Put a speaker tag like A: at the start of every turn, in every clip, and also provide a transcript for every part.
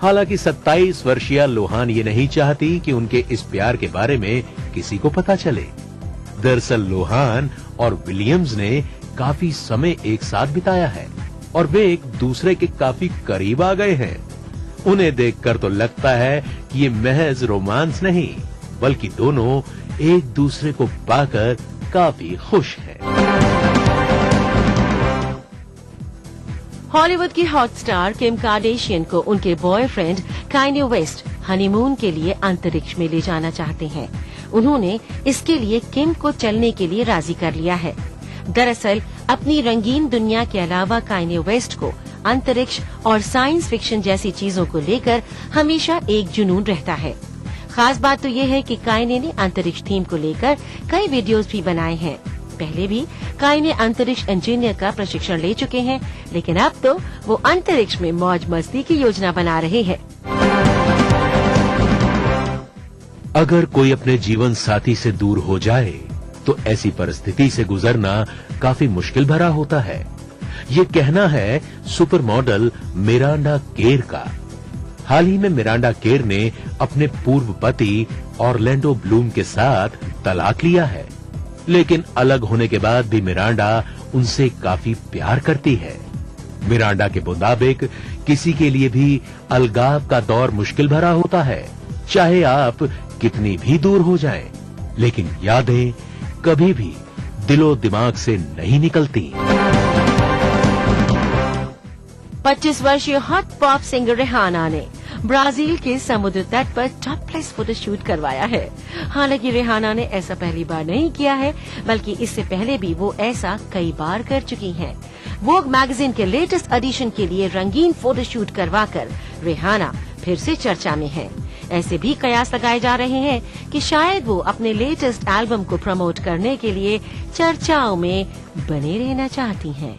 A: हालांकि 27 वर्षीय लोहान ये नहीं चाहती कि उनके इस प्यार के बारे में किसी को पता चले। दरअसल लोहान और विलियम्स ने काफी समय एक साथ बिताया है और वे एक दूसरे के काफी करीब आ गए हैं। उन्हें देखकर तो लगता है कि ये महज रोमांस नहीं, बल्कि दोनों एक दूसरे को पाकर काफी खुश हैं।
B: हॉलीवुड की हॉट स्टार किम कार्डेशियन को उनके बॉयफ्रेंड कान्ये वेस्ट हनीमून के लिए अंतरिक्ष में ले जाना चाहते हैं। उन्होंने इसके लिए किम को चलने के लिए राजी कर लिया है। दरअसल अपनी रंगीन दुनिया के अलावा कान्ये वेस्ट को अंतरिक्ष और साइंस फिक्शन जैसी चीजों को लेकर हमेशा एक जुनून रहता है। खास बात तो ये है कि कान्ये ने अंतरिक्ष थीम को लेकर कई वीडियोस भी बनाए हैं। पहले भी कान्ये अंतरिक्ष इंजीनियर का प्रशिक्षण ले चुके हैं, लेकिन अब तो वो अंतरिक्ष में मौज मस्ती की योजना बना रहे हैं।
A: अगर कोई अपने जीवन साथी से दूर हो जाए तो ऐसी परिस्थिति से गुजरना काफी मुश्किल भरा होता है। ये कहना है सुपर मॉडल मिरांडा केर का। हाल ही में मिरांडा केर ने अपने पूर्व पति ऑरलैंडो ब्लूम के साथ तलाक लिया है, लेकिन अलग होने के बाद भी मिरांडा उनसे काफी प्यार करती है। मिरांडा के मुताबिक किसी के लिए भी अलगाव का दौर मुश्किल भरा होता है, चाहे आप कितनी भी दूर हो जाएं, लेकिन यादें कभी भी दिलो दिमाग से नहीं निकलती।
B: 25 वर्षीय हॉट पॉप सिंगर रिहाना ने ब्राजील के समुद्र तट पर टॉपलेस फोटोशूट करवाया है। हालांकि रिहाना ने ऐसा पहली बार नहीं किया है, बल्कि इससे पहले भी वो ऐसा कई बार कर चुकी हैं। वोग मैगजीन के लेटेस्ट एडिशन के लिए रंगीन फोटोशूट करवाकर रिहाना फिर से चर्चा में है। ऐसे भी कयास लगाए जा रहे हैं कि शायद वो अपने लेटेस्ट एल्बम को प्रमोट करने के लिए चर्चाओं में बने रहना चाहती हैं।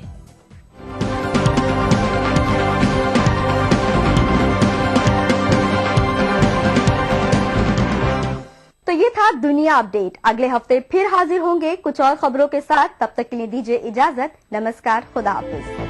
C: तो ये था दुनिया अपडेट। अगले हफ्ते फिर हाजिर होंगे कुछ और खबरों के साथ। तब तक के लिए दीजिए इजाजत। नमस्कार, खुदा हाफिज।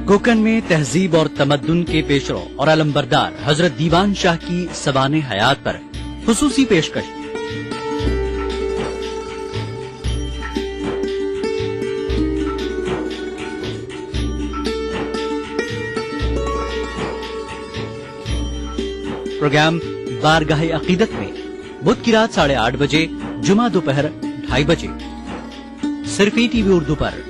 D: कोकन में तहजीब और तमद्दुन के पेशरो और अलंबरदार हजरत दीवान शाह की सवाने हयात पर खुसूसी पेशकश। प्रोग्राम बारगाह अकीदत में बुध की रात 8:30 बजे, जुमा दोपहर 2:30 बजे, सिर्फ ईटीवी उर्दू पर।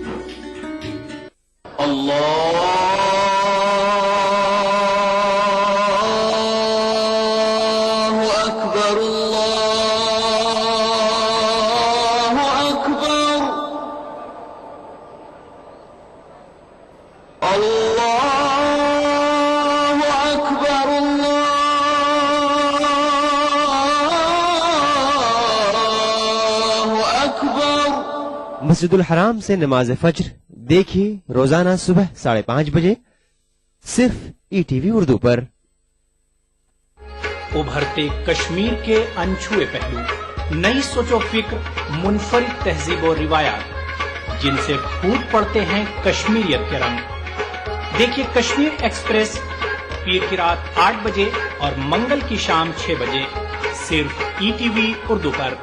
E: मस्जिदुल हराम से नमाज फज्र देखिए रोजाना सुबह 5:30 बजे, सिर्फ ईटीवी उर्दू पर।
F: उभरते कश्मीर के अनछुए पहलू, नई सोचो फिक्र, मुनफरिद तहजीब और रिवायात जिनसे फूट पड़ते हैं कश्मीरियत के रंग। देखिए कश्मीर एक्सप्रेस पीर की रात 8 बजे और मंगल की शाम 6 बजे, सिर्फ ईटीवी उर्दू पर।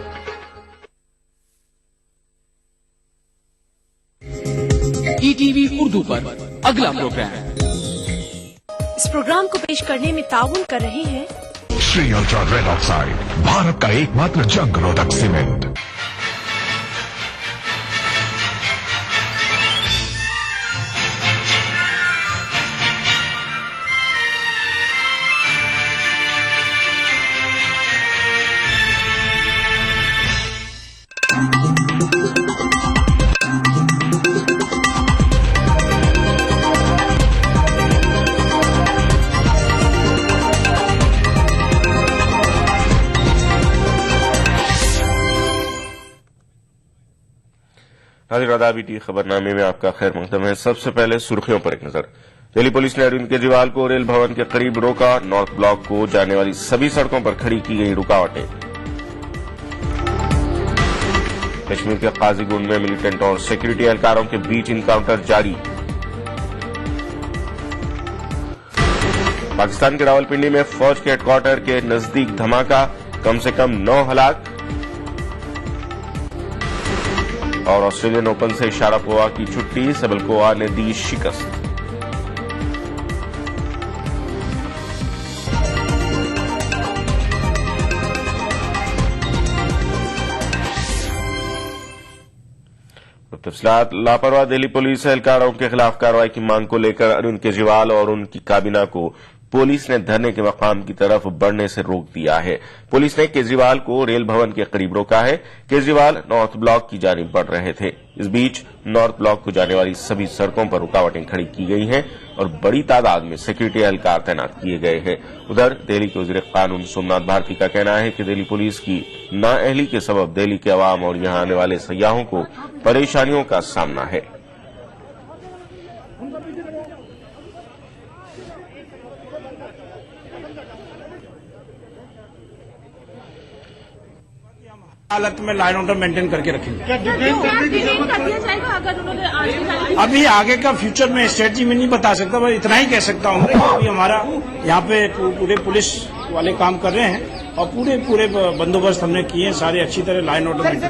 G: ईटीवी उर्दू पर अगला प्रोग्राम।
B: इस प्रोग्राम को पेश करने में ताउन कर रहे हैं
H: Shri ultra red oxide, Bharat का एकमात्र जंग रोधक सीमेंट।
I: नाज़रीन आदाब, ईटी खबरनामे में आपका खैर मकदम है। सबसे पहले सुर्खियों पर एक नजर। दिल्ली पुलिस ने अरविंद केजरीवाल को रेल भवन के करीब रोका। नॉर्थ ब्लॉक को जाने वाली सभी सड़कों पर खड़ी की गई रुकावटें। कश्मीर के काजीगुंड में मिलिटेंट और सिक्योरिटी एहलकारों के बीच इनकाउंटर जारी। पाकिस्तान के रावलपिंडी में फौज के हेडक्वार्टर के नजदीक धमाका, कम से कम 9 हलाक। और ऑस्ट्रेलियन ओपन से शारापोवा की छुट्टी, सेबल्कोवा ने दी शिकस्त। तफसीलात। लापरवाह दिल्ली पुलिस एहलकारों के खिलाफ कार्रवाई की मांग को लेकर अरविंद केजरीवाल और उनकी काबीना को पुलिस ने धरने के मकाम की तरफ बढ़ने से रोक दिया है। पुलिस ने केजरीवाल को रेल भवन के करीब रोका है। केजरीवाल नॉर्थ ब्लॉक की जानिब बढ़ रहे थे। इस बीच नॉर्थ ब्लॉक को जाने वाली सभी सड़कों पर रुकावटें खड़ी की गई हैं और बड़ी तादाद में सिक्योरिटी एहलकार तैनात किए गए हैं। उधर दिल्ली के वजीर कानून सोमनाथ भारती का कहना है कि दिल्ली पुलिस की नाअहली के सबब दिल्ली के अवाम और यहां आने वाले सयाहों को परेशानियों का सामना है।
J: हालत में लाइन ऑर्डर मेंटेन करके रखेंगे। अभी आगे का फ्यूचर में स्ट्रेटजी में नहीं बता सकता, बस इतना ही कह सकता हूँ कि अभी हमारा यहाँ पे पूरे पुलिस वाले काम कर रहे हैं और पूरे बंदोबस्त हमने किए हैं, सारे अच्छी तरह लाइन ऑर्डर मेंटेन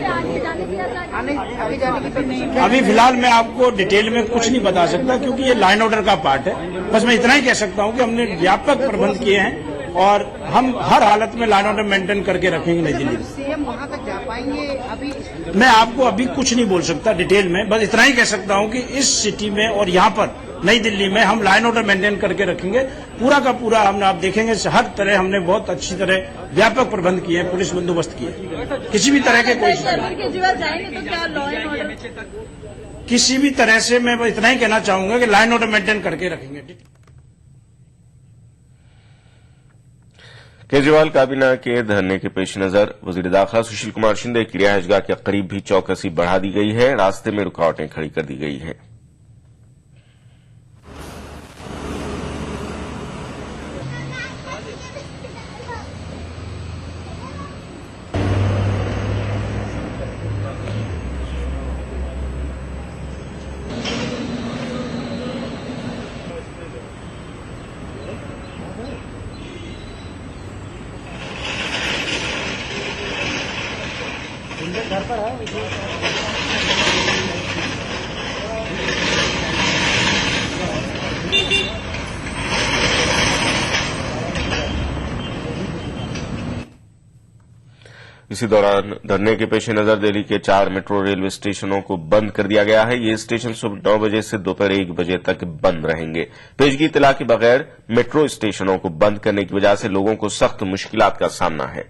J: कर। अभी फिलहाल मैं आपको डिटेल में कुछ नहीं बता सकता क्योंकि ये लाइन ऑर्डर का पार्ट है। बस मैं इतना ही कह सकता हूँ कि हमने व्यापक प्रबंध किए हैं और हम हर हालत में लाइन ऑर्डर मेंटेन करके रखेंगे नई दिल्ली में।
K: सीएम वहां तक जा पाएंगे? अभी
J: मैं आपको अभी कुछ नहीं बोल सकता डिटेल में, बस इतना ही कह सकता हूं कि इस सिटी में और यहां पर नई दिल्ली में हम लाइन ऑर्डर मेंटेन करके रखेंगे। पूरा का पूरा हमने, आप देखेंगे हर तरह हमने बहुत अच्छी तरह व्यापक प्रबंध किए हैं, पुलिस बंदोबस्त किए, किसी भी तरह के कोई
K: जाएंगे तो क्या लॉ एंड ऑर्डर,
J: किसी भी तरह से मैं इतना ही कहना चाहूंगा कि लाइन ऑर्डर मेंटेन करके रखेंगे।
I: केजरीवाल काबीना के धरने के पेश नजर वजीर दाखिला सुशील कुमार शिंदे की रिहायशगाह के करीब भी चौकसी बढ़ा दी गई है। रास्ते में रुकावटें खड़ी कर दी गई हैं। इसी दौरान धरने के पेश नजर दिल्ली के 4 मेट्रो रेलवे स्टेशनों को बंद कर दिया गया है। ये स्टेशन सुबह 9 बजे से दोपहर 1 बजे तक बंद रहेंगे। पेशगी इत्तला के बगैर मेट्रो स्टेशनों को बंद करने की वजह से लोगों को सख्त मुश्किलात का सामना है।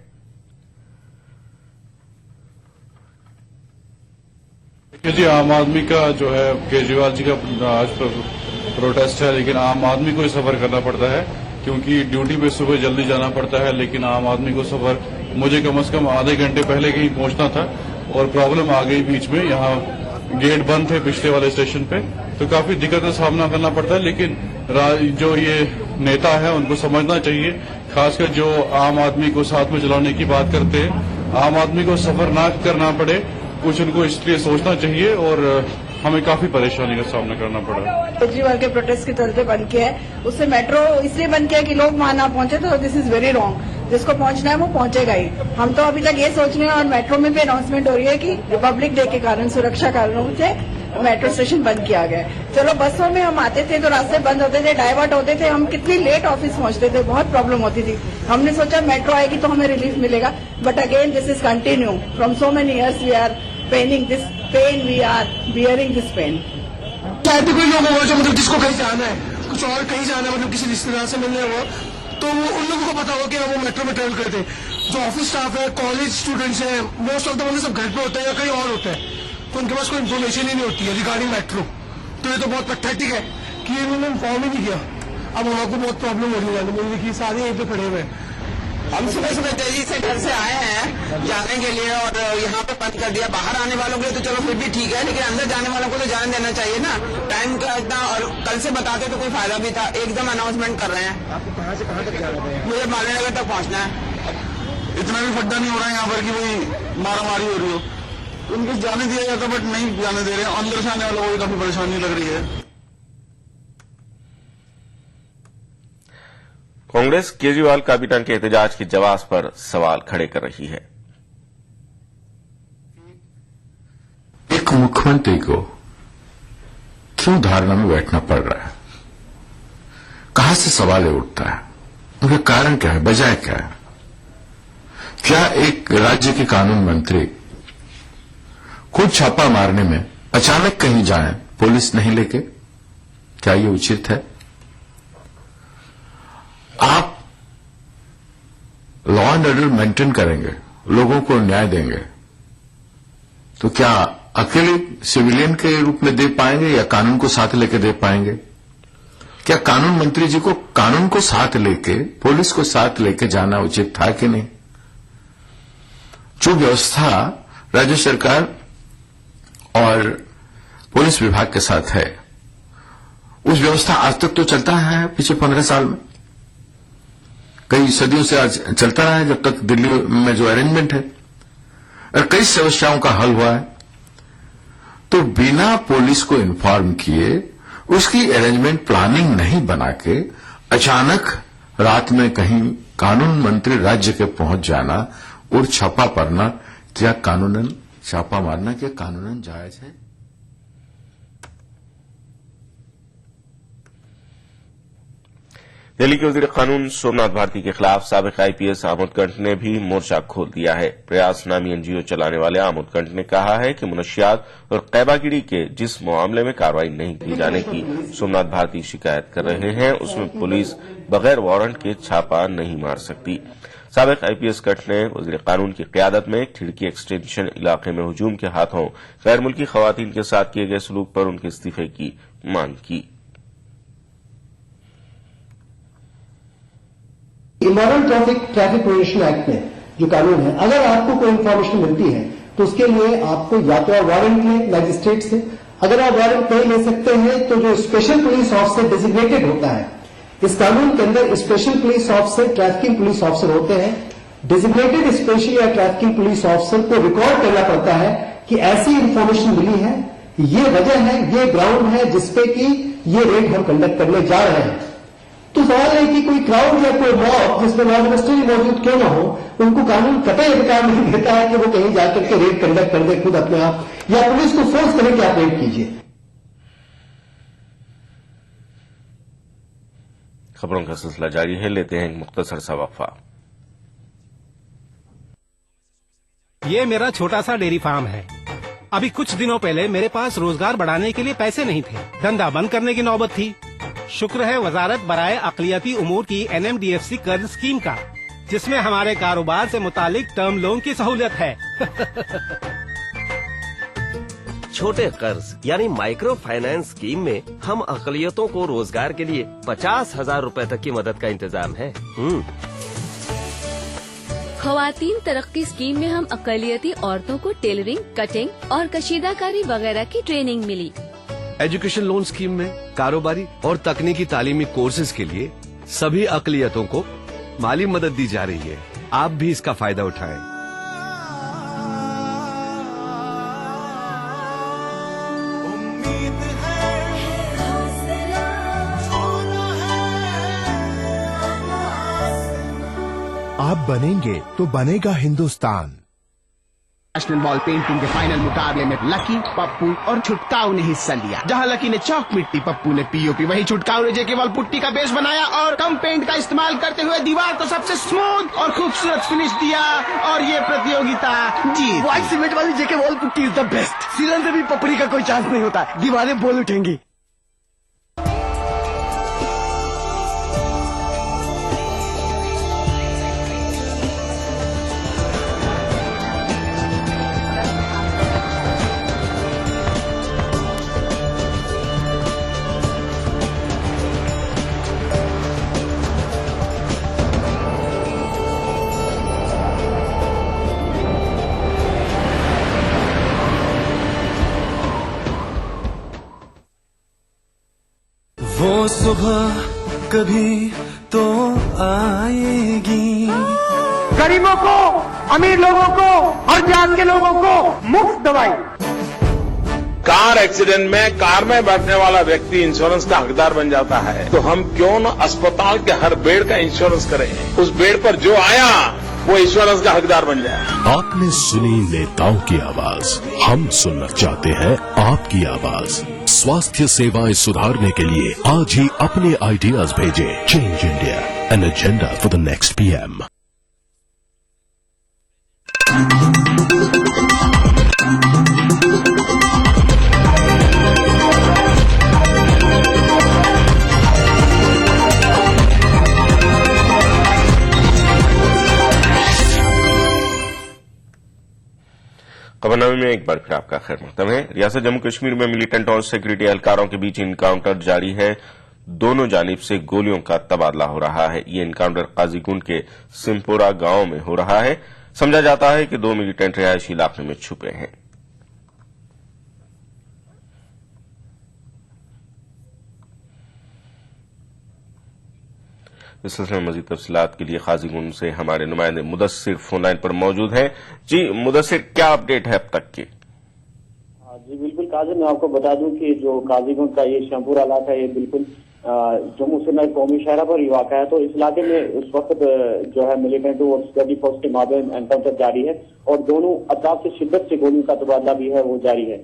L: जी, आम आदमी का जो है केजरीवाल जी का आज प्रोटेस्ट है, लेकिन आम आदमी को ही सफर करना पड़ता है क्योंकि ड्यूटी पे सुबह जल्दी जाना पड़ता है। लेकिन आम आदमी को सफर मुझे कम से कम आधे घंटे पहले कहीं पहुंचना था और प्रॉब्लम आ गई बीच में। यहाँ गेट बंद थे पिछले वाले स्टेशन पे, तो काफी दिक्कत का सामना करना पड़ता है। लेकिन जो ये नेता है उनको समझना चाहिए, खासकर जो आम आदमी को साथ में चलाने की बात करते हैं, आम आदमी को सफर ना करना पड़े, कुछ उनको इसलिए सोचना चाहिए और हमें काफी परेशानी का सामना करना पड़ा।
K: केजरीवाल के प्रोटेस्ट के चलते बंद किया है, उससे मेट्रो इसलिए बंद किया कि लोग वहां ना पहुंचे, तो दिस इज वेरी रॉन्ग। जिसको पहुंचना है वो पहुंचेगा ही। हम तो अभी तक ये सोच रहे हैं और मेट्रो में भी अनाउंसमेंट हो रही है कि रिपब्लिक डे के कारण सुरक्षा कारणों से मेट्रो स्टेशन बंद किया गया है। चलो बसों में हम आते थे तो रास्ते बंद होते थे, डाइवर्ट होते थे, हम कितनी लेट ऑफिस पहुंचते थे, बहुत प्रॉब्लम होती थी। हमने सोचा मेट्रो आएगी तो हमें रिलीफ मिलेगा, but again this is continue from so many years we are paining this pain, we are bearing this pain.
M: शायद कोई लोग हो जो मतलब जिसको कहीं जाना है, कुछ और कहीं जाना है, मतलब किसी रिश्तेदार से मिलने हो, तो वो उन लोगों को पता हो कि वो मेट्रो में ट्रेवल करते हैं। जो ऑफिस स्टाफ है, कॉलेज स्टूडेंट्स हैं, मोस्ट ऑफ द सब घर पे होते हैं या कहीं और होते हैं, तो उनके पास कोई इन्फॉर्मेशन ही नहीं होती है रिगार्डिंग मेट्रो। तो ये तो बहुत पैथेटिक है कि इन्होंने इन्फॉर्म ही नहीं किया। अब हमको बहुत प्रॉब्लम हो रही है, मुझे देखिए सारे यहीं पे खड़े हुए हैं,
N: हम सुबह सुबह तेजी से घर से आए हैं जाने के लिए और यहाँ पे बंद कर दिया। बाहर आने वालों के लिए तो चलो फिर भी ठीक है, लेकिन अंदर जाने वालों को तो जाने देना चाहिए ना। टाइम का इतना, और कल से बताते तो कोई फायदा भी था। एकदम अनाउंसमेंट कर रहे हैं। आपको कहाँ से कहाँ तक जाना है? मुझे मालवीय नगर तक पहुँचना है।
L: इतना भी फड्डा नहीं हो रहा है यहाँ पर कि कोई मारामारी हो रही हो। उनको जाने दिया जाता बट नहीं जाने दे रहे हैं। अंदर से आने वालों को भी काफी परेशानी लग रही है।
I: कांग्रेस केजरीवाल काबीना के एहतजाज के जवाब पर सवाल खड़े कर रही है।
H: एक मुख्यमंत्री को क्यों धारणा में बैठना पड़ रहा है? कहां से सवाल उठता है? उनका कारण क्या है? वजह क्या है? क्या एक राज्य के कानून मंत्री खुद छापा मारने में अचानक कहीं जाएं पुलिस नहीं लेके? क्या ये उचित है? आप लॉ एंड ऑर्डर मेंटेन करेंगे, लोगों को न्याय देंगे, तो क्या अकेले सिविलियन के रूप में दे पाएंगे या कानून को साथ लेके दे पाएंगे? क्या कानून मंत्री जी को कानून को साथ लेके, पुलिस को साथ लेके जाना उचित था कि नहीं? जो व्यवस्था राज्य सरकार और पुलिस विभाग के साथ है, उस व्यवस्था आज तक तो चलता है पिछले 15 साल में, कई सदियों से आज चलता रहा है, जब तक दिल्ली में जो अरेंजमेंट है, और कई समस्याओं का हल हुआ है। तो बिना पुलिस को इन्फॉर्म किए, उसकी अरेंजमेंट प्लानिंग नहीं बना के अचानक रात में कहीं कानून मंत्री राज्य के पहुंच जाना और छापा पड़ना, क्या कानूनन छापा मारना क्या कानूनन जायज है?
I: दिल्ली के वजीर कानून सोमनाथ भारती के खिलाफ साबिक आईपीएस आमोद कंठ ने भी मोर्चा खोल दिया है। प्रयास नामी एनजीओ चलाने वाले आमोद कंठ ने कहा है कि मुनशियात और कैबागिरी के जिस मामले में कार्रवाई नहीं की जाने की सोमनाथ भारती शिकायत कर रहे हैं, उसमें पुलिस बगैर वारंट के छापा नहीं मार सकती। साबिक आईपीएस कंठ ने वजीर कानून की क्यादत में खिड़की एक्सटेंशन इलाके में हुजूम के हाथों गैर मुल्की खवातीन के साथ किए गए सलूक पर उनके इस्तीफे की मांग की।
O: इमोरल ट्रैफिक प्रोहिबिशन एक्ट में जो कानून है, अगर आपको कोई इन्फॉर्मेशन मिलती है तो उसके लिए आपको या तो वारंट लें मैजिस्ट्रेट से। अगर आप वारंट नहीं ले सकते हैं तो जो स्पेशल पुलिस ऑफिसर डेजिग्नेटेड होता है, इस कानून के अंदर special police officer trafficking police officer होते हैं। डेजिग्नेटेड स्पेशल या ट्रैफिकिंग पुलिस ऑफिसर को रिकॉर्ड करना पड़ता है कि ऐसी इन्फॉर्मेशन मिली है, ये वजह है, ये ग्राउंड है जिसपे कि ये रेड हम कंडक्ट करने जा रहे हैं। तो सवाल है कि कोई क्राउड या कोई मॉब जिसमें लॉ मिनिस्टर मौजूद क्यों ना हो, उनको कानून कतई अधिकार नहीं देता है कि वो कहीं जाकर के रेड कंडक्ट कर दे खुद अपने आप, या पुलिस को फोर्स करें कि आप रेड कीजिए।
I: खबरों का सिलसिला जारी है, लेते हैं एक मुख्तसर सा वक्फा।
P: ये मेरा छोटा सा डेयरी फार्म है। अभी कुछ दिनों पहले मेरे पास रोजगार बढ़ाने के लिए पैसे नहीं थे, धंधा बंद करने की नौबत थी। शुक्र है वजारत बराए अक़लियती उमूर की NMDFC कर्ज स्कीम का, जिसमें हमारे कारोबार से मुतालिक टर्म लोन की सहूलियत है।
Q: छोटे कर्ज यानी माइक्रो फाइनेंस स्कीम में हम अक़लियतों को रोजगार के लिए 50,000 रूपए तक की मदद का इंतजाम है।
R: ख़वातीन तरक्की स्कीम में हम अक़लियती औरतों को टेलरिंग, कटिंग और कशीदाकारी वगैरह की ट्रेनिंग मिली।
S: एजुकेशन लोन स्कीम में कारोबारी और तकनीकी तालीमी कोर्सेज के लिए सभी अक़लियतों को माली मदद दी जा रही है। आप भी इसका फायदा उठाएं।
T: आप बनेंगे तो बनेगा हिंदुस्तान।
U: नेशनल बॉल पेंटिंग के फाइनल मुकाबले में लकी, पप्पू और छुटकाऊ ने हिस्सा लिया। जहां लकी ने चौक मिट्टी, पप्पू ने पीओपी, वहीं छुटकाऊ ने जेके बॉल पुट्टी का बेस बनाया और कम पेंट का इस्तेमाल करते हुए दीवार को सबसे स्मूथ और खूबसूरत फिनिश दिया और ये प्रतियोगिता जीत।
M: व्हाइट सीमेंट वाली JK wall putty is the best. सीलन से भी पपड़ी का कोई चांस नहीं होता, दीवारें बोल उठेंगी।
A: सुबह कभी तो आएगी।
M: गरीबों को, अमीर लोगों को, हर जात के लोगों को मुफ्त दवाई।
V: कार एक्सीडेंट में कार में बैठने वाला व्यक्ति इंश्योरेंस का हकदार बन जाता है, तो हम क्यों न अस्पताल के हर बेड का इंश्योरेंस करें। उस बेड पर जो आया वो इंश्योरेंस का हकदार बन जाए।
T: आपने सुनी नेताओं की आवाज, हम सुनना चाहते हैं आपकी आवाज। स्वास्थ्य सेवाएं सुधारने के लिए आज ही अपने आइडियाज भेजें। Change India, an agenda for the next PM.
I: खबरनामे में एक बार फिर आपका खैर मकदम है। रियासत जम्मू कश्मीर में मिलिटेंट और सिक्योरिटी एहलकारों के बीच इनकाउंटर जारी है। दोनों जानिब से गोलियों का तबादला हो रहा है। ये इनकाउंटर काजीगुंड के सिमपोरा गांव में हो रहा है। समझा जाता है कि 2 मिलिटेंट रिहायशी इलाके में छुपे हैं। इस सिलसिले में मजीद तफसीलात के लिए काजीगुंड से हमारे नुमाइंदे मुदस्सिर फोनलाइन पर मौजूद हैं। जी मुदस्सिर, क्या अपडेट है अब तक की?
W: जी बिल्कुल काजिम, मैं आपको बता दूं कि जो काजीगुंड का ये शमपुरा इलाका है, ये बिल्कुल जम्मू श्रीनगर कौमी शहरा पर ही वाक़ा है। तो इस इलाके में उस वक्त जो है मिलिटेंट और सिक्योरिटी फोर्स के माबैन एनकाउंटर जारी है और दोनों अतराफ से शिद्दत से गोलियों का तबादला भी है वो जारी है।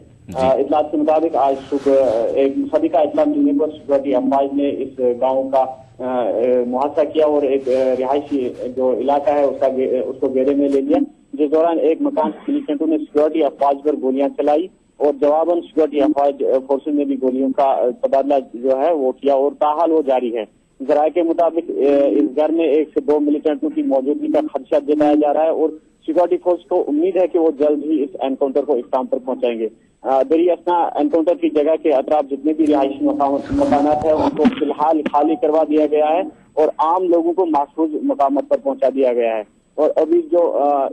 W: इतलात के मुताबिक आज सुबह एक मुसदी का इतला मिलने पर सिक्योरिटी अफवाज ने इस गाँव का मुहासा किया और एक रिहायशी जो इलाका है उसको घेरे में ले लिया, जिस दौरान एक मकान मिलिटेंटों ने सिक्योरिटी अफवाज पर गोलियां चलाई और जवाबन सिक्योरिटी अफवाज फोर्सेज ने भी गोलियों का तबादला जो है वो किया और ताहाल वो जारी है। जराये के मुताबिक इस घर में 1 से 2 मिलिटेंटों की मौजूदगी का खदशा जताया जा रहा है और सिक्योरिटी फोर्स को उम्मीद है कि वो जल्द ही इस एनकाउंटर को इख्तिताम पर पहुंचाएंगे। दरियासना एनकाउंटर की जगह के अतराफ जितने भी रिहायशी मकानात है उनको फिलहाल खाली करवा दिया गया है और आम लोगों को महफूज मकामात पर पहुंचा दिया गया है। और अभी जो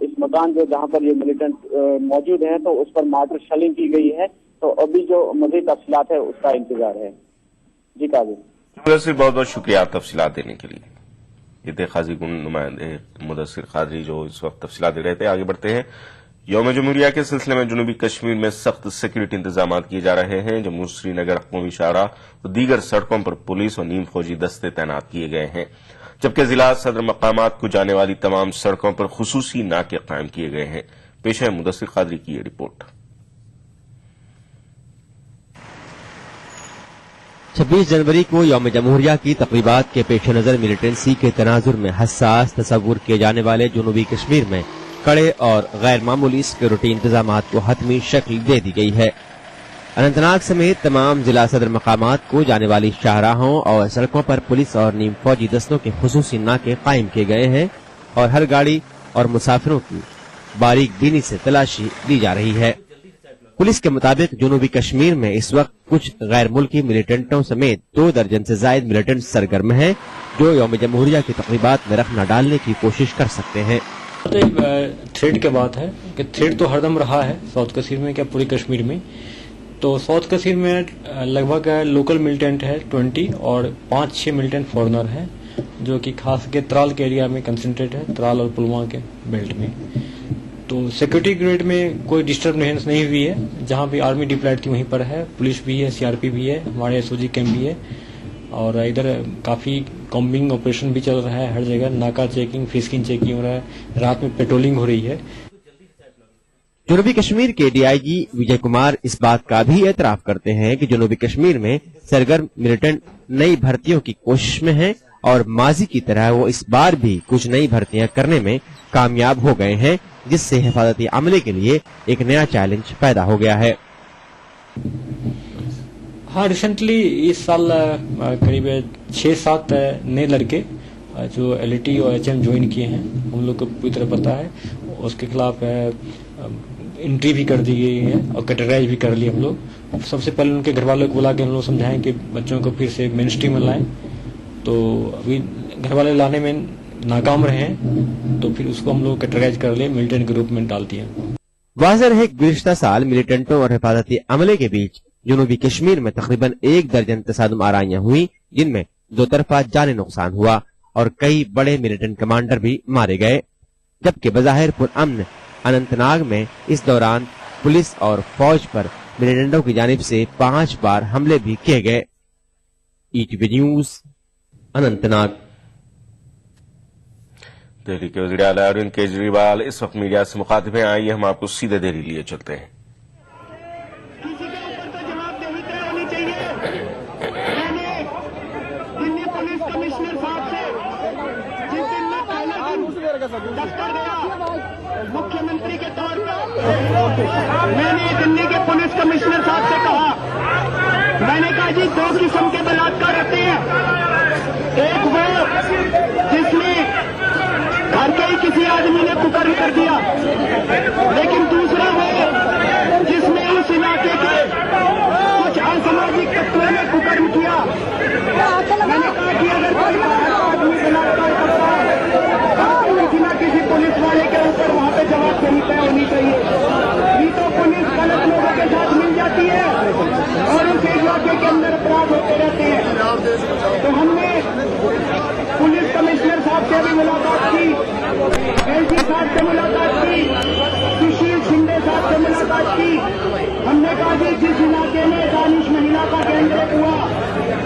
W: इस मकान जो जहां पर ये मिलिटेंट मौजूद हैं तो उस पर मार्टर शेलिंग की गई है, तो अभी जो मजीद तफसीलात है उसका इंतजार है। जी काजी,
I: बहुत बहुत शुक्रिया तफसीलात देने के लिए। ये थे काजीगुंड नुमाइंदे मुदस्सिर कादरी जो इस वक्त तफसीलात दे रहे थे। आगे बढ़ते हैं। यौम जमहूरिया के सिलसिले में जनूबी कश्मीर में सख्त सिक्योरिटी इंतजाम किए जा रहे हैं। जम्मू श्रीनगर कौमी शाहरा और दीगर सड़कों पर पुलिस और नीम फौजी दस्ते तैनात किए गए हैं, जबकि जिला सदर मकामात को जाने वाली तमाम सड़कों पर खुसूसी नाके कायम किए गए हैं। पेश है मुदस्सिर कादरी की ये रिपोर्ट।
E: 26 जनवरी को यौम जमहूरिया की तकरीबात के पेश नजर मिलिटेंसी के तनाजुर में हसास तस्वुर किए जाने वाले जनूबी कश्मीर में कड़े और गैर मामूली सिक्योरिटी इंतजाम को हतमी शक्ल दे दी गई है। अनंतनाग समेत तमाम जिला सदर मकामात को जाने वाली शाहराहों और सड़कों पर पुलिस और नीम फौजी दस्तों के खुसूसी नाके कायम किए गए हैं और हर गाड़ी और मुसाफिरों की बारीक बीनी से तलाशी ली जा रही है। पुलिस के मुताबिक जनूबी कश्मीर में इस वक्त कुछ गैर मुल्की मिलिटेंटों समेत 2 दर्जन से ज्यादा मिलिटेंट सरगर्म हैं जो यौम जमहूरिया की तकरीबात में रखना डालने की कोशिश कर सकते हैं।
X: थ्रेड की बात है कि थ्रेड तो हरदम रहा है साउथ कश्मीर में, क्या पूरी कश्मीर में। तो साउथ कश्मीर में लगभग लोकल मिलिटेंट है 20 और 5-6 मिलिटेंट फॉरेनर है जो कि खास के त्राल के एरिया में कंसंट्रेट है, त्राल और पुलवामा के बेल्ट में। तो सिक्योरिटी ग्रेड में कोई डिस्टर्बेंस नहीं हुई है। जहां भी आर्मी डिप्लॉयड थी वहीं पर है, पुलिस भी है, सीआरपी भी है, हमारे एसओजी कैंप भी है और इधर काफी कॉम्बिंग ऑपरेशन भी चल रहा है। हर जगह नाका चेकिंग, फिस्किंग चेकिंग हो रहा है, रात में पेट्रोलिंग हो रही है।
E: जनूबी कश्मीर के डीआईजी विजय कुमार इस बात का भी एतराफ करते हैं कि जनूबी कश्मीर में सरगर्म मिलिटेंट नई भर्तियों की कोशिश में हैं और माजी की तरह वो इस बार भी कुछ नई भर्तियां करने में कामयाब हो गए हैं, जिससे हिफाजती अमले के लिए एक नया चैलेंज पैदा हो गया है।
X: हाँ, रिसेंटली इस साल करीब 6-7 नए लड़के जो एलईटी और एचएम ज्वाइन किए हैं, हम लोग को पूरी तरह पता है। उसके खिलाफ एंट्री भी कर दी गई है और कैटेगराइज भी कर लिया हम लोग। सबसे पहले उनके घर वालों को बुला के हम लोग समझाएं कि बच्चों को फिर से मेन स्ट्रीम में लाएं। तो अभी घर वाले लाने में नाकाम रहे हैं, तो फिर उसको हम लोग कैटेगराइज कर लिए, मिलिटेंट के रूप में डाल दिया।
E: वाज़ेह है कि गुज़िश्ता साल मिलिटेंटों और हिफाजती अमले के बीच जनूबी कश्मीर में तकरीबन 1 दर्जन तसादुम आराइयां हुई, जिनमें 2 तरफा जानी नुकसान हुआ और कई बड़े मिलिटेंट कमांडर भी मारे गए। जबकि बज़ाहिर पुरअमन अनंतनाग में इस दौरान पुलिस और फौज पर मिलिटेंटों की जानिब से 5 बार हमले भी किए गए। ETV news, Anantnag.
I: दिल्ली के वज़ीर आला अरविंद केजरीवाल इस वक्त मीडिया से मुखातिब हैं। आइए हम आपको सीधे दिल्ली लिए चलते हैं।
U: दिल्ली पुलिस कमिश्नर साहब से जिस दिन मैं पहले दिन दफ्तर गया मुख्यमंत्री के तौर पर, मैंने दिल्ली के पुलिस कमिश्नर साहब से कहा, मैंने कहा जी 2 किस्म के बलात्कार होते हैं। एक वो जिसमें घर के ही किसी आदमी ने कुकर्म कर दिया, लेकिन दूसरा वो जिसमें उस इलाके के कुछ असामाजिक तत्वों ने कुकर्म किया। मैंने कहा कि अगर कोई आदमी बलात्कार करता है तो किसी न किसी पुलिस वाले के ऊपर वहाँ पे जवाबदेही तय होनी चाहिए। नहीं तो पुलिस गलत लोगों के साथ मिल जाती है और उस इलाके के अंदर अपराध होते रहते हैं। तो हमने पुलिस कमिश्नर साहब से भी मुलाकात की, एलजी साहब से मुलाकात की, सुशील शिंदे साहब से मुलाकात की। हमने कहा कि जिस इलाके में दानिश महिला का गैंगरेप हुआ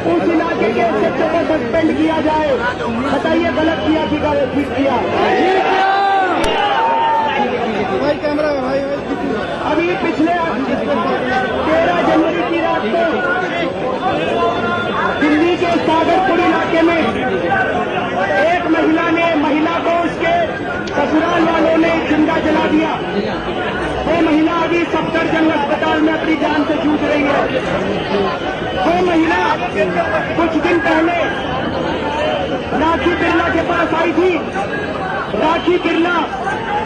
U: उस इलाके के एसएचओ को सस्पेंड किया जाए। बताइए गलत किया कि ठीक किया? अभी पिछले 13 जनवरी की रात को दिल्ली के सागरपुर इलाके में एक महिला को उसके ससुराल वालों ने जिंदा जला दिया। वो महिला अभी सफदरजंग अस्पताल में अपनी जान से जूझ रही है। वो महिला कुछ दिन पहले राखी बिरला के पास आई थी। राखी बिरला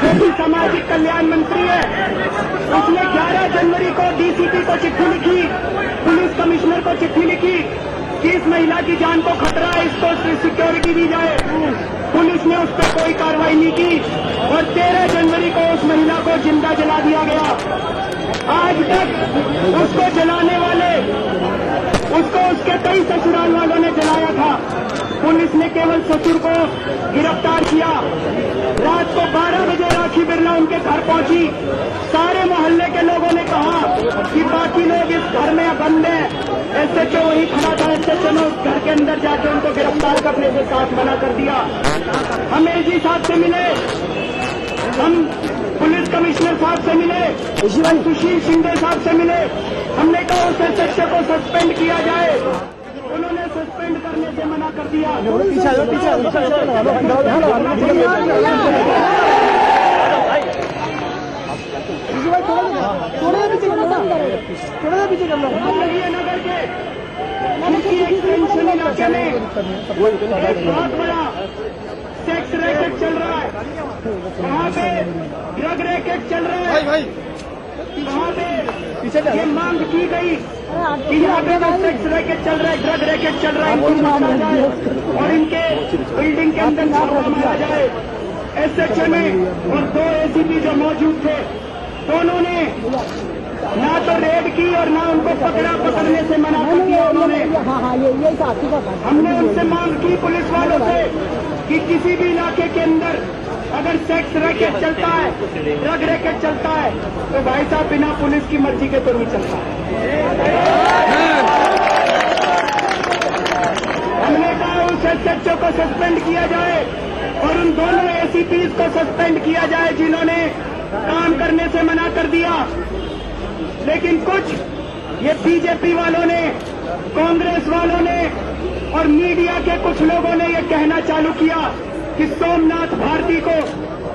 U: जो भी सामाजिक कल्याण मंत्री है, उसने 11 जनवरी को डीसीपी को चिट्ठी लिखी, पुलिस कमिश्नर को चिट्ठी लिखी कि इस महिला की जान को खतरा है, इसको सिक्योरिटी दी जाए। पुलिस ने उस पर कोई कार्रवाई नहीं की और 13 जनवरी को उस महिला को जिंदा जला दिया गया। आज तक उसको जलाने वाले, उसको उसके कई ससुराल वालों ने जलाया था। पुलिस ने केवल ससुर को गिरफ्तार किया। रात को 12 बजे राखी बिरला उनके घर पहुंची। सारे मोहल्ले के लोगों ने कहा कि बाकी लोग इस घर में बंद हैं। एसएचओ वहीं खड़ा था, एसएचओ ने उस घर के अंदर जाकर उनको गिरफ्तार करने से साथ मना कर दिया। हम एलजी साहब से मिले, हम पुलिस कमिश्नर साहब से मिले, हम सुशील शिंदे साहब से मिले। हमने कहा उस एसएचओ को सस्पेंड किया जाए, उन्होंने सस्पेंड करने से मना कर दिया। नगर के एक्सटेंशन इलाके में एक बहुत बड़ा सेक्स रैकेट चल रहा है। वहाँ पे ड्रग रैकेट चल रहा है। वहाँ पे ये मांग की गई कि यहाँ पे जो सेक्स रैकेट चल रहा है, ड्रग रैकेट चल रहा है, इनको मारा जाए और इनके बिल्डिंग के अंदर छापा मारा जाए। एसएचओ ने और 2 एसीपी जो मौजूद थे, दोनों ने ना तो रेड की और ना उनको पकड़ने से मना कर दिया। उन्होंने हमने उनसे मांग की पुलिस वालों से कि किसी भी इलाके के अंदर अगर सेक्स रैकेट चलता है, ड्रग रैकेट चलता है, तो भाई साहब बिना पुलिस की मर्जी के तो नहीं चलता। हमने कहा उस एसएचओ को सस्पेंड किया जाए और उन दोनों एसीपीज को सस्पेंड किया जाए जिन्होंने काम करने से मना कर दिया। लेकिन कुछ ये बीजेपी वालों ने, कांग्रेस वालों ने और मीडिया के कुछ लोगों ने ये कहना चालू किया कि सोमनाथ भारती को,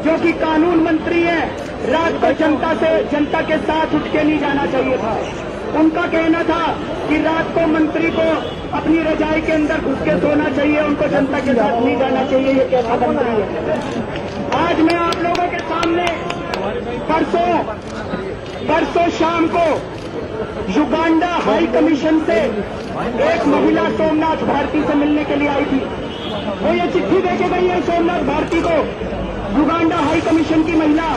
U: जो कि कानून मंत्री है, रात को जनता के साथ उठ के नहीं जाना चाहिए था। उनका कहना था कि रात को मंत्री को अपनी रजाई के अंदर घुस के सोना चाहिए, उनको जनता के साथ नहीं जाना चाहिए, ये कैसा मंत्री है। आज मैं आप लोगों के सामने परसों शाम को युगांडा हाई कमीशन से एक महिला सोमनाथ भारती से मिलने के लिए आई थी। वो ये चिट्ठी देके गई है सोमनाथ भारती को, युगांडा हाई कमीशन की महिला,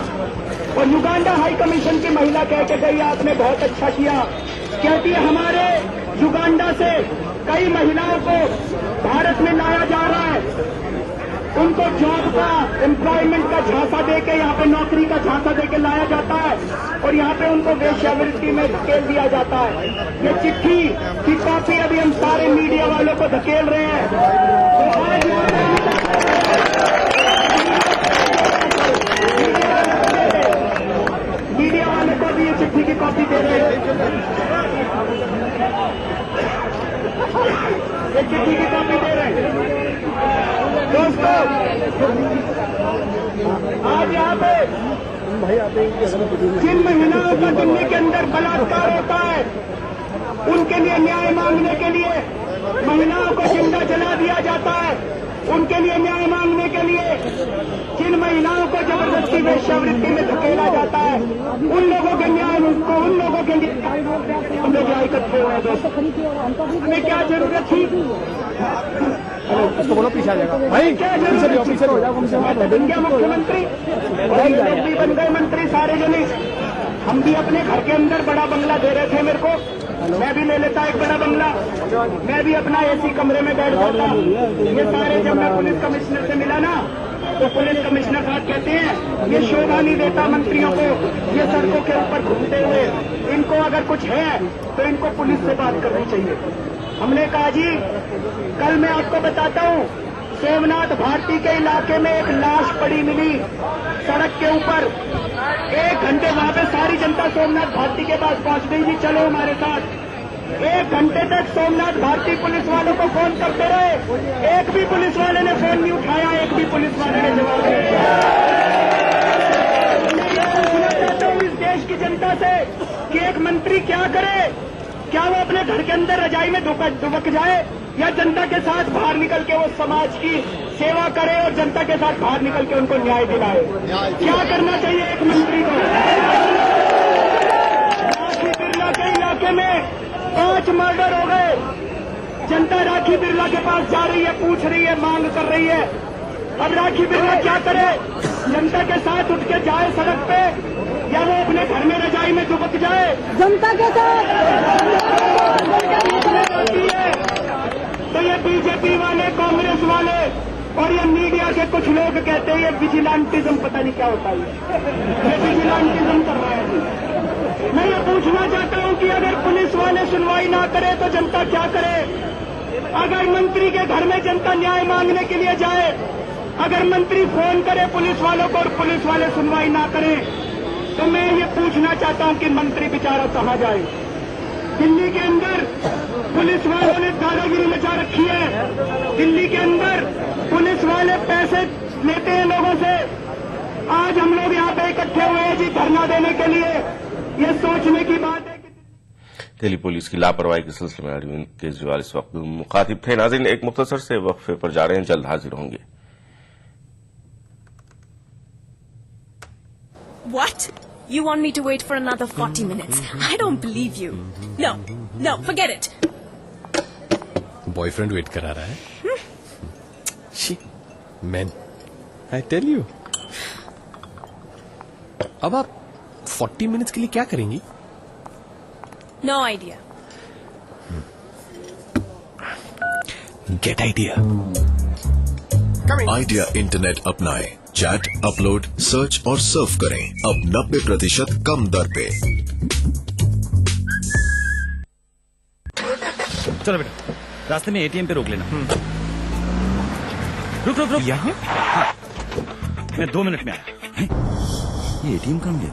U: और युगांडा हाई कमीशन की महिला कह के गई आपने बहुत अच्छा किया कि क्योंकि हमारे युगांडा से कई महिलाओं को भारत में लाया जा रहा है, उनको जॉब का, एम्प्लॉयमेंट का झांसा देके, यहाँ पे नौकरी का झांसा देके लाया जाता है और यहाँ पे उनको वेश्यावृत्ति में धकेल दिया जाता है। ये चिट्ठी की कॉपी अभी हम सारे मीडिया वालों को धकेल रहे हैं। तो आज मीडिया वाले को भी ये चिट्ठी की कॉपी दे रहे हैं, ये चिट्ठी की कॉपी दे रहे हैं। दोस्तों, आज यहाँ पे जिन महिलाओं का दिल्ली के अंदर बलात्कार होता है, उनके लिए न्याय मांगने के लिए महिलाओं को जिंदा जला दिया जाता है, उनके लिए न्याय मांगने के लिए जिन महिलाओं को जबरदस्ती वेश्यावृत्ति में धकेला जाता है, उन लोगों के न्याय को, उन लोगों के लिए हम लोग यहाँ इकट्ठे हुए हैं। दोस्तों, हमें क्या जरूरत थी?
M: उसको बोलो पीछे आ जाएगा भाई, पीछे हो जाओ।
U: बन गया मुख्यमंत्री और ये लोग भी बन गए मंत्री सारे जने। हम भी अपने घर के अंदर बड़ा बंगला दे रहे थे मेरे को, मैं भी ले लेता एक बड़ा बंगला, मैं भी अपना एसी कमरे में बैठ जाता। ये सारे जब मैं पुलिस कमिश्नर से मिला ना, तो पुलिस कमिश्नर साहब कहते हैं ये शोभा नहीं देता मंत्रियों को ये सड़कों के ऊपर घूमते हुए, इनको अगर कुछ है तो इनको पुलिस से बात करनी चाहिए। हमने कहा जी, कल मैं आपको बताता हूँ, सोमनाथ भारती के इलाके में एक लाश पड़ी मिली सड़क के ऊपर। 1 घंटे वहां पे सारी जनता सोमनाथ भारती के पास पहुंच गई जी, चलो हमारे साथ। 1 घंटे तक सोमनाथ भारती पुलिस वालों को फोन करते रहे, एक भी पुलिस वाले ने फोन नहीं उठाया, एक भी पुलिस वाले ने जवाब नहीं दिया। मैं ये पूछना चाहता हूँ इस देश की जनता से कि एक मंत्री क्या करे? क्या वो अपने घर के अंदर रजाई में दुबक जाए, या जनता के साथ बाहर निकल के वो समाज की सेवा करे और जनता के साथ बाहर निकल के उनको न्याय दिलाए? क्या करना चाहिए एक मंत्री को? राखी बिरला के इलाके में 5 मर्डर हो गए। जनता राखी बिरला के पास जा रही है, पूछ रही है, मांग कर रही है। अब राखी बिरला क्या करे? जनता के साथ उठ के जाए सड़क पे, या वो अपने घर में रजाई में दुबक जाए? जनता के साथ तो ये बीजेपी वाले, कांग्रेस वाले और ये मीडिया के कुछ लोग कहते हैं ये विजिलेंटिज्म, पता नहीं क्या होता है, ये विजिलेंटिज्म कर रहा है। मैं ये पूछना चाहता हूँ कि अगर पुलिस वाले सुनवाई ना करे तो जनता क्या करे? अगर मंत्री के घर में जनता न्याय मांगने के लिए जाए, अगर मंत्री फोन करे पुलिस वालों को और पुलिस वाले सुनवाई ना करें, तो मैं ये पूछना चाहता हूँ कि मंत्री बेचारा कहाँ जाए? दिल्ली के अंदर पुलिस वालों ने दादागिरी मचा रखी है, दिल्ली के अंदर पुलिस वाले पैसे लेते हैं लोगों से। आज हम लोग यहाँ पे इकट्ठे हुए हैं जी धरना देने के लिए। ये सोचने की बात है कि
I: दिल्ली पुलिस की लापरवाही के सिलसिले में अरविंद केजरीवाल इस वक्त मुखातिब थे। नाज़रीन, एक मुख्तसर से वक्फे पर जा रहे हैं, जल्द हाजिर होंगे।
C: What? You want me to wait for another 40 minutes? I don't believe you. No, no, forget it.
D: Boyfriend wait करा रहा है। She man, I tell you. अब आप 40 मिनट्स के लिए क्या करेंगी?
C: No idea.
D: Get idea.
T: Idea internet अपनाएं, चैट, अपलोड, सर्च और सर्फ करें अब 90% कम दर पे।
F: चलो बेटा, रास्ते में एटीएम पे रोक लेना। रुक रुक रुक, यहाँ? हाँ। मैं 2 मिनट में आया। ये एटीएम कहाँ गया?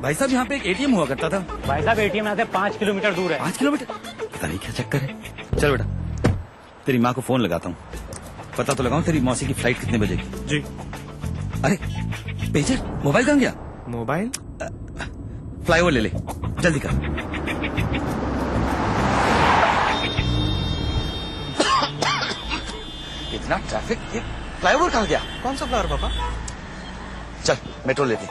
F: भाई साहब, यहाँ पे एक एटीएम हुआ करता था।
G: भाई साहब, एटीएम यहाँ से 5 किलोमीटर दूर है।
F: 5 किलोमीटर? पता नहीं क्या चक्कर है। चलो बेटा, तेरी माँ को फोन लगाता हूँ, पता तो लगाऊं तेरी मौसी की फ्लाइट कितने बजे की। जी। अरे पेजर, मोबाइल कहाँ गया?
G: मोबाइल
F: फ्लाईओवर ले ले, जल्दी कर। इतना ट्रैफिक, ये फ्लाईओवर कहाँ गया?
G: कौन सा फ्लावर पापा?
F: चल मेट्रो लेते।